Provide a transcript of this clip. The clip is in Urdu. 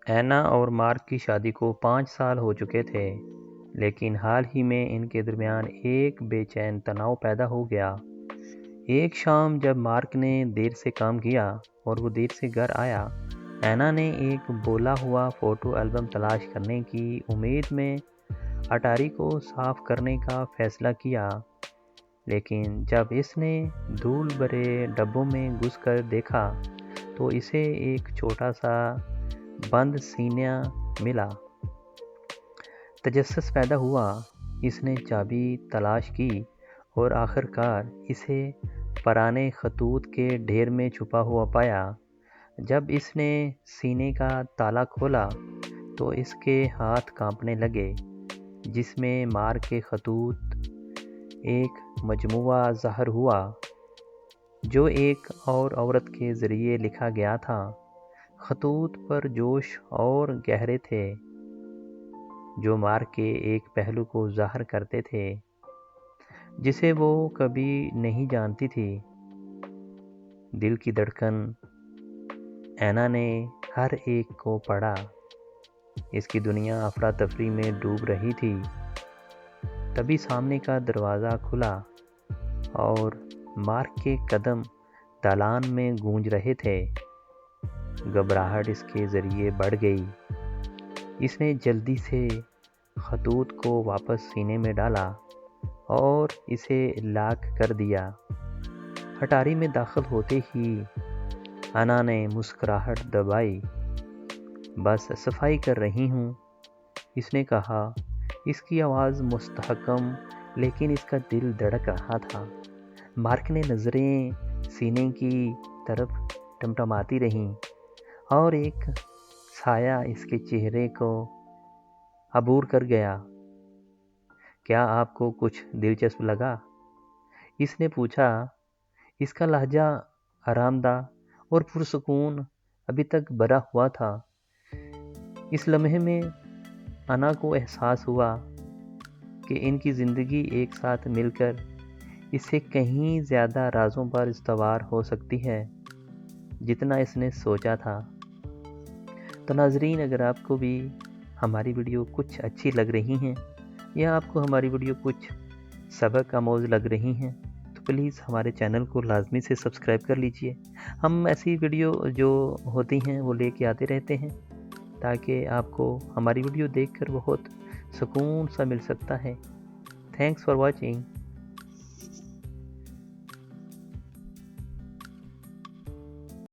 اینا اور مارک کی شادی کو 5 سال ہو چکے تھے، لیکن حال ہی میں ان کے درمیان ایک بے چین تناؤ پیدا ہو گیا۔ ایک شام جب مارک نے دیر سے کام کیا اور وہ دیر سے گھر آیا، اینا نے ایک بولا ہوا فوٹو البم تلاش کرنے کی امید میں اٹاری کو صاف کرنے کا فیصلہ کیا، لیکن جب اس نے دھول بھرے ڈبوں میں گھس کر دیکھا تو اسے ایک چھوٹا سا بند سینہ ملا۔ تجسس پیدا ہوا۔ اس نے چابی تلاش کی اور آخر کار اسے پرانے خطوط کے ڈھیر میں چھپا ہوا پایا۔ جب اس نے سینے کا تالا کھولا تو اس کے ہاتھ کانپنے لگے، جس میں مارک کے خطوط ایک مجموعہ ظاہر ہوا جو ایک اور عورت کے ذریعے لکھا گیا تھا۔ خطوط پر جوش اور گہرے تھے، جو مارک کے ایک پہلو کو ظاہر کرتے تھے جسے وہ کبھی نہیں جانتی تھی۔ دل کی دھڑکن اینا نے ہر ایک کو پڑھا۔ اس کی دنیا افراتفری میں ڈوب رہی تھی۔ تبھی سامنے کا دروازہ کھلا اور مارک کے قدم دالان میں گونج رہے تھے۔ گھبراہٹ اس کے ذریعے بڑھ گئی۔ اس نے جلدی سے خطوط کو واپس سینے میں ڈالا اور اسے لاک کر دیا۔ اٹاری میں داخل ہوتے ہی اینا نے مسکراہٹ دبائی۔ بس صفائی کر رہی ہوں، اس نے کہا۔ اس کی آواز مستحکم لیکن اس کا دل دھڑک رہا تھا۔ مارک نے نظریں سینے کی طرف ٹمٹماتی رہیں اور ایک سایہ اس کے چہرے کو عبور کر گیا۔ کیا آپ کو کچھ دلچسپ لگا؟ اس نے پوچھا۔ اس کا لہجہ آرام دہ اور پرسکون ابھی تک بھرا ہوا تھا۔ اس لمحے میں اینا کو احساس ہوا کہ ان کی زندگی ایک ساتھ مل کر اس سے کہیں زیادہ رازوں پر استوار ہو سکتی ہے جتنا اس نے سوچا تھا۔ تو ناظرین، اگر آپ کو بھی ہماری ویڈیو کچھ اچھی لگ رہی ہیں یا آپ کو ہماری ویڈیو کچھ سبق آموز لگ رہی ہیں تو پلیز ہمارے چینل کو لازمی سے سبسکرائب کر لیجئے۔ ہم ایسی ویڈیو جو ہوتی ہیں وہ لے کے آتے رہتے ہیں تاکہ آپ کو ہماری ویڈیو دیکھ کر بہت سکون سا مل سکتا ہے۔ Thanks for watching.